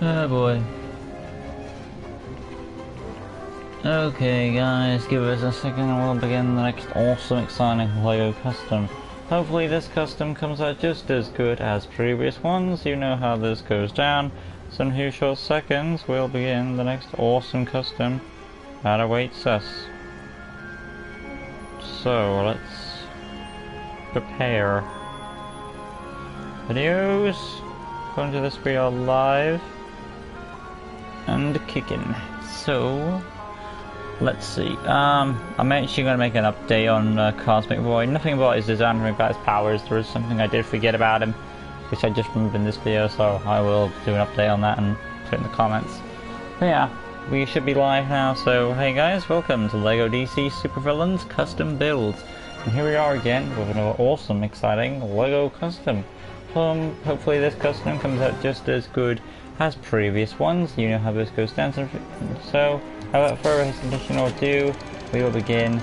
Oh boy. Okay guys, give us a second and we'll begin the next awesome exciting LEGO custom. Hopefully this custom comes out just as good as previous ones. You know how this goes down. So in a few short seconds we'll begin the next awesome custom that awaits us. So let's prepare. Videos. According to this we are live and kicking. So let's see. I'm actually going to make an update on Cosmic Boy. Nothing about his design, nothing about his powers. There is something I did forget about him, which I just removed in this video, so I will do an update on that and put it in the comments. But yeah, we should be live now, so hey guys, welcome to LEGO DC Supervillains Custom Builds. And here we are again with an awesome, exciting LEGO custom. Hopefully this custom comes out just as good as previous ones. You know how this goes down, so without further additional ado, we will begin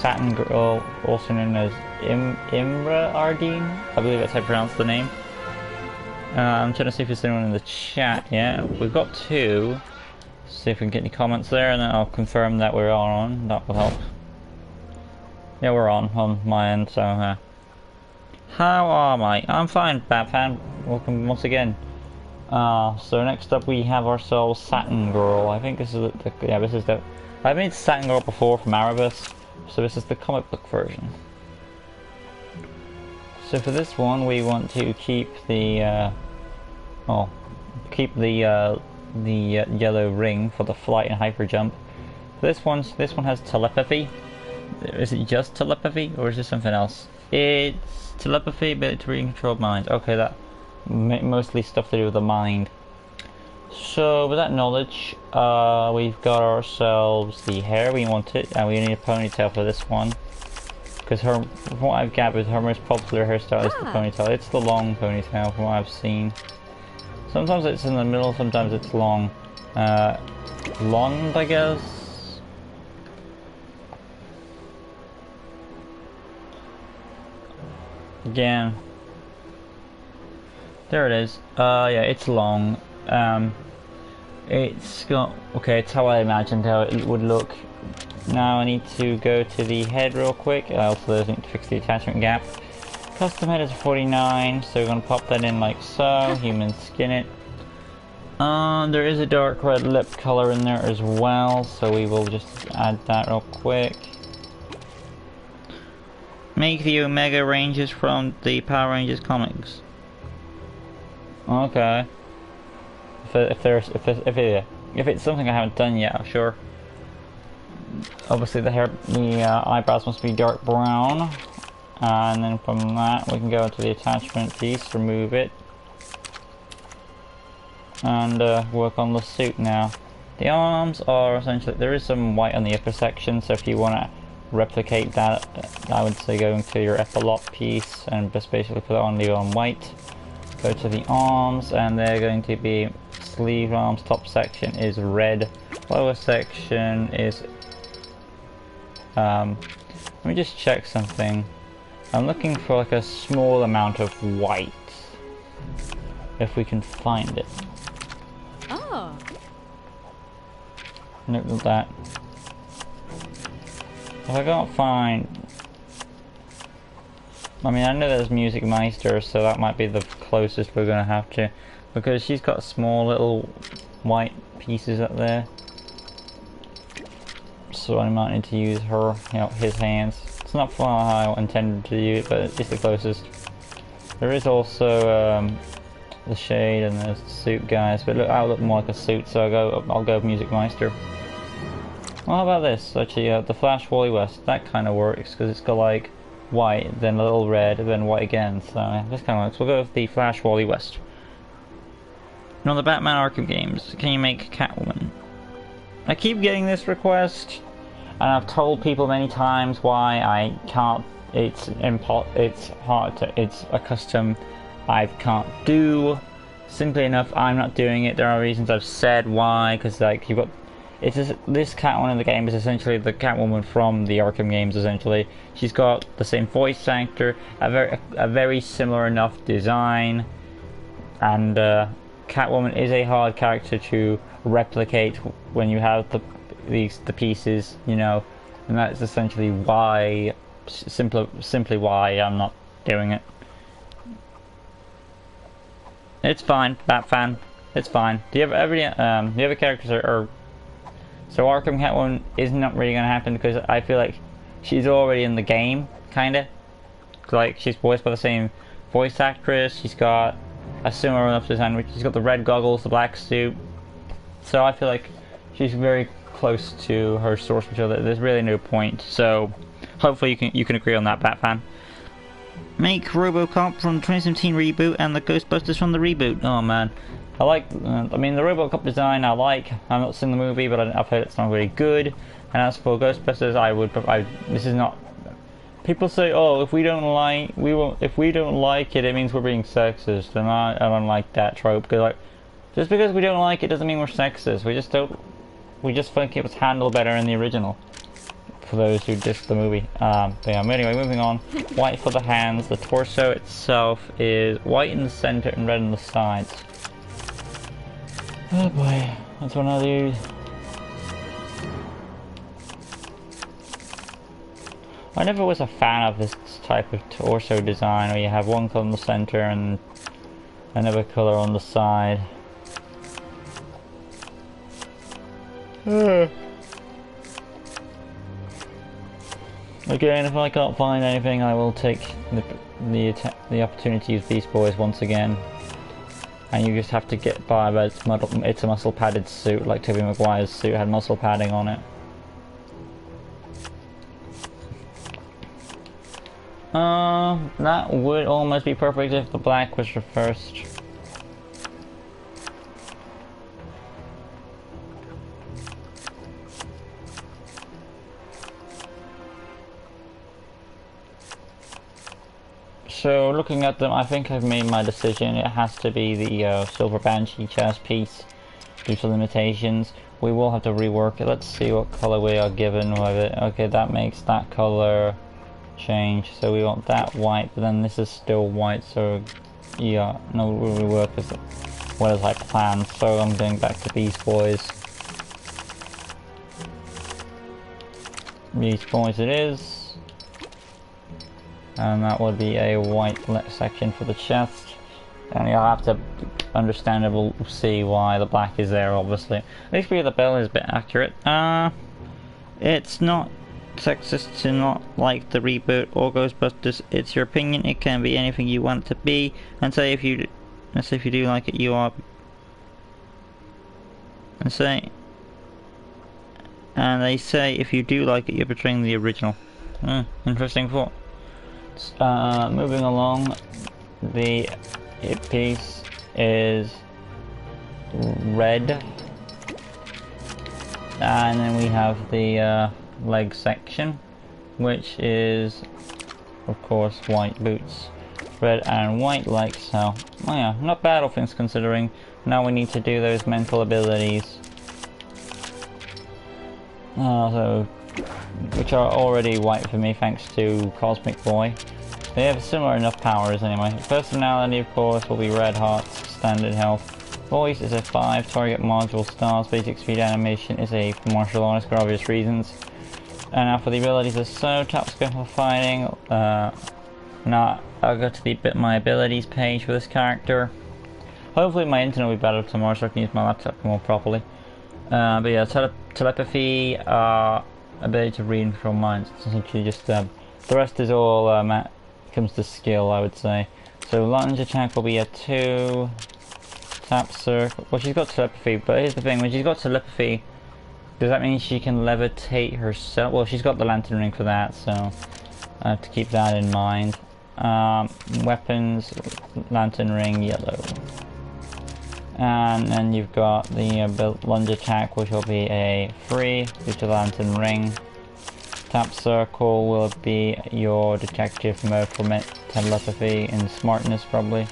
Saturn Girl, also known as Imra Ardeen. I believe that's how you pronounce the name. I'm trying to see if there's anyone in the chat. Yeah, we've got two. See if we can get any comments there, and then I'll confirm that we're all on. That will help. Yeah, we're on my end, so how am I? I'm fine, Batfan. Welcome once again. So next up we have ourselves Saturn Girl. I think this is this is the... I've made Saturn Girl before from Erebus, so this is the comic book version. So for this one we want to keep the yellow ring for the flight and hyper jump. This one has telepathy. Is it just telepathy or is this something else? It's telepathy, ability to recontrol minds. Okay, that mostly stuff to do with the mind. So with that knowledge, we've got ourselves the hair we wanted, and we need a ponytail for this one. Because from what I've gathered, her most popular hairstyle is the ponytail. It's the long ponytail from what I've seen. Sometimes it's in the middle, sometimes it's long. Blonde, I guess. Again. There it is. Yeah, it's long. It's got... Okay, it's how I imagined how it would look. Now I need to go to the head real quick. I also need to fix the attachment gap. Custom head is 49, so we're going to pop that in like so. Human skin it. There is a dark red lip color in there as well, so we will just add that real quick. Make the Omega Rangers from the Power Rangers comics. Okay. If it's something I haven't done yet, I'm sure. Obviously the eyebrows must be dark brown, and then from that we can go into the attachment piece, remove it, and work on the suit now. The arms are essentially, there is some white on the upper section, so if you want to replicate that, I would say go into your epaulette piece and just basically put it on the white. Go to the arms, and they're going to be sleeve arms. Top section is red, lower section is let me just check something. I'm looking for like a small amount of white, if we can find it. Oh. Look at that. If I can't find... I mean, I know there's Music Meister, so that might be the closest we're going to have to, because she's got small little white pieces up there. So I might need to use her, his hands. It's not how I intended to use it, but it's the closest. There is also the shade and the suit guys, but look, I'll look more like a suit, so I'll go Music Meister. Well, how about this? Actually, the Flash Wally West, that kind of works, because it's got like white, then a little red, then white again, so yeah, this kind of works. We'll go with the Flash Wally West. Now, the Batman Arkham games, can you make Catwoman? I keep getting this request, and I've told people many times why I can't. It's hard to. It's a custom I can't do. Simply enough, I'm not doing it. There are reasons I've said why, because like you've got. It's just, this Catwoman in the game is essentially the Catwoman from the Arkham games. Essentially, she's got the same voice actor, a very similar enough design, and Catwoman is a hard character to replicate when you have the pieces, you know, and that's essentially why, simply why I'm not doing it. It's fine, Batfan. It's fine. Do you have the other characters are so Arkham Catwoman is not really gonna happen because I feel like she's already in the game, kinda. Like she's voiced by the same voice actress. She's got a similar enough design. She's got the red goggles, the black suit. So I feel like she's very close to her source material. There's really no point. So hopefully you can agree on that, Batfan. Make RoboCop from the 2017 reboot and the Ghostbusters from the reboot. Oh man, I like. I mean, the RoboCop design I like. I've not seen the movie, but I've heard it's not very good. And as for Ghostbusters, I would. This is not. People say, "Oh, if we don't like, we won't. If we don't like it, it means we're being sexist." And I don't like that trope. Because like, just because we don't like it doesn't mean we're sexist. We just don't. We just think it was handled better in the original. For those who dissed the movie. But yeah, anyway, moving on. White for the hands. The torso itself is white in the center and red on the sides. Oh boy, that's one of these. I never was a fan of this type of torso design where you have one color in the center and another color on the side. Again, if I can't find anything, I will take the opportunity to use Beast Boys once again. And you just have to get by, but it's a muscle padded suit, like Tobey Maguire's suit had muscle padding on it. That would almost be perfect if the black was reversed. So looking at them, I think I've made my decision. It has to be the Silver Banshee chest piece due to limitations. We will have to rework it. Let's see what color we are given with it. Okay, that makes that color change. So we want that white, but then this is still white. So yeah, no, we'll rework as well as I planned. So I'm going back to Beast Boys. Beast Boys it is. And that would be a white section for the chest. And you'll have to understandably see why the black is there, obviously. At least the bell is a bit accurate. It's not sexist to not like the reboot or Ghostbusters. It's your opinion. It can be anything you want it to be. And say if you do like it, you are. And they say if you do like it, you're betraying the original. Interesting thought. Moving along, the hip piece is red, and then we have the leg section, which is of course white boots, red and white legs. So oh yeah, not bad all things considering. Now we need to do those mental abilities, which are already white for me thanks to Cosmic Boy. They have similar enough powers anyway. Personality of course will be red hearts, standard health. Voice is a 5, target module stars, basic speed animation is a martial artist for obvious reasons. And now for the abilities is so top skill for fighting. Now I'll go to my abilities page for this character. Hopefully my internet will be better tomorrow so I can use my laptop more properly. But yeah, telepathy, ability to read and control minds. It's essentially just the rest is all comes to skill, I would say. So lunge attack will be a 2. Tap circle. Well, she's got telepathy, but here's the thing: when she's got telepathy, does that mean she can levitate herself? Well, she's got the lantern ring for that, so I have to keep that in mind. Weapons, lantern ring, yellow. And then you've got the lunge attack, which will be a 3 due to the lantern ring. Tap circle will be your detective mode for telepathy and smartness probably.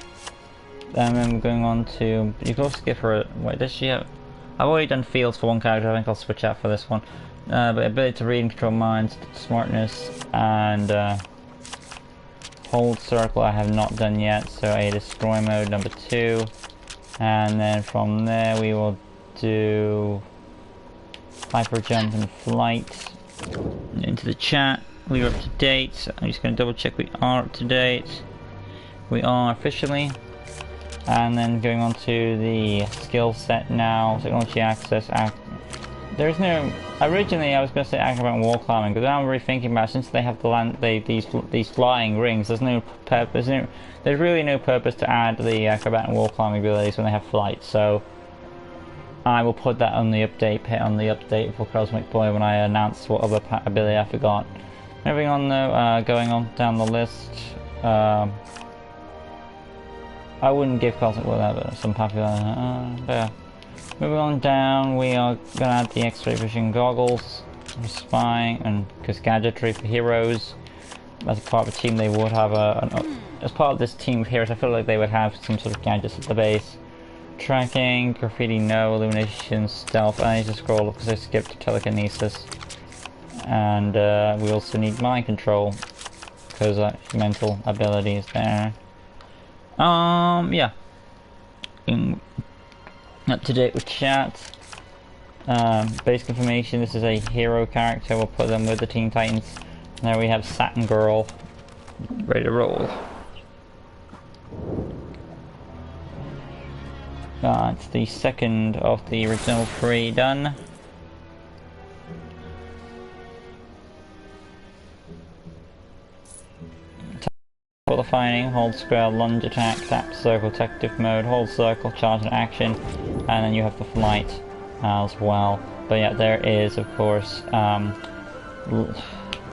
And then going on to, you can also give her, wait, does she have, I've already done fields for one character, I think I'll switch out for this one. But ability to read and control minds, smartness, and hold circle I have not done yet, so a destroy mode number 2. And then from there we will do hyper jump and flight into the chat. We are up to date. I'm just going to double check we are up to date. We are officially. And then going on to the skill set now. Technology access. There's no. Originally, I was going to say acrobat and wall climbing, but now I'm really thinking about it, since they have the these flying rings. There's no purpose. There's really no purpose to add the acrobat and wall climbing abilities when they have flight. So I will put that on the update for Cosmic Boy when I announce what other ability I forgot. Moving on though, going on down the list. I wouldn't give Cosmic Boy that, but some popular. But yeah. Moving on down, we are gonna add the X-ray vision goggles for spying, and because gadgetry for heroes. As part of a team, they would have as part of this team of heroes, I feel like they would have some sort of gadgets at the base. Tracking, graffiti, no, illumination, stealth. I need to scroll because I skipped telekinesis, and we also need mind control because mental abilities there. Yeah. Up to date with chat. Basic information, this is a hero character, we'll put them with the Teen Titans. And there we have Saturn Girl, ready to roll. That's the second of the original 3 done. Qualifying, hold square, lunge attack, tap circle, tactic mode, hold circle, charge and action, and then you have the flight as well. But yeah, there is of course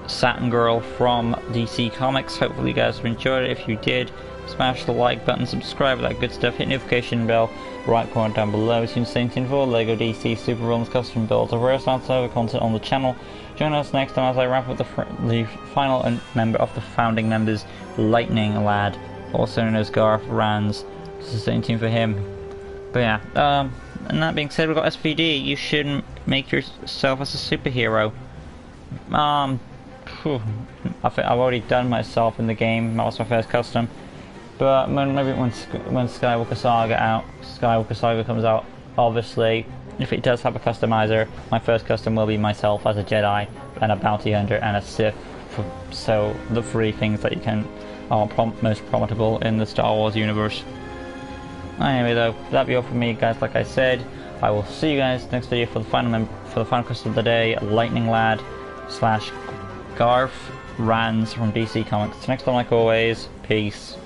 Saturn Girl from DC Comics. Hopefully you guys have enjoyed it. If you did, smash the like button, subscribe, that good stuff, hit notification bell right corner down below. As you can see, for LEGO DC Super Villains custom builds of rare server content on the channel. Join us next time as I wrap up the final member of the founding members, Lightning Lad, also known as Garth Rands. This is the same team for him. But yeah, and that being said, we've got SVD. You should make yourself as a superhero. I've already done myself in the game. That was my first custom. But maybe when Skywalker Saga comes out, obviously, if it does have a customizer, my first custom will be myself as a Jedi and a bounty hunter and a Sith. So the 3 things that you can are most profitable in the Star Wars universe. Anyway, though, that'll be all from me, guys. Like I said, I will see you guys next video for the final custom of the day, Lightning Lad / Garth Rands from DC Comics. Next time, like always, peace.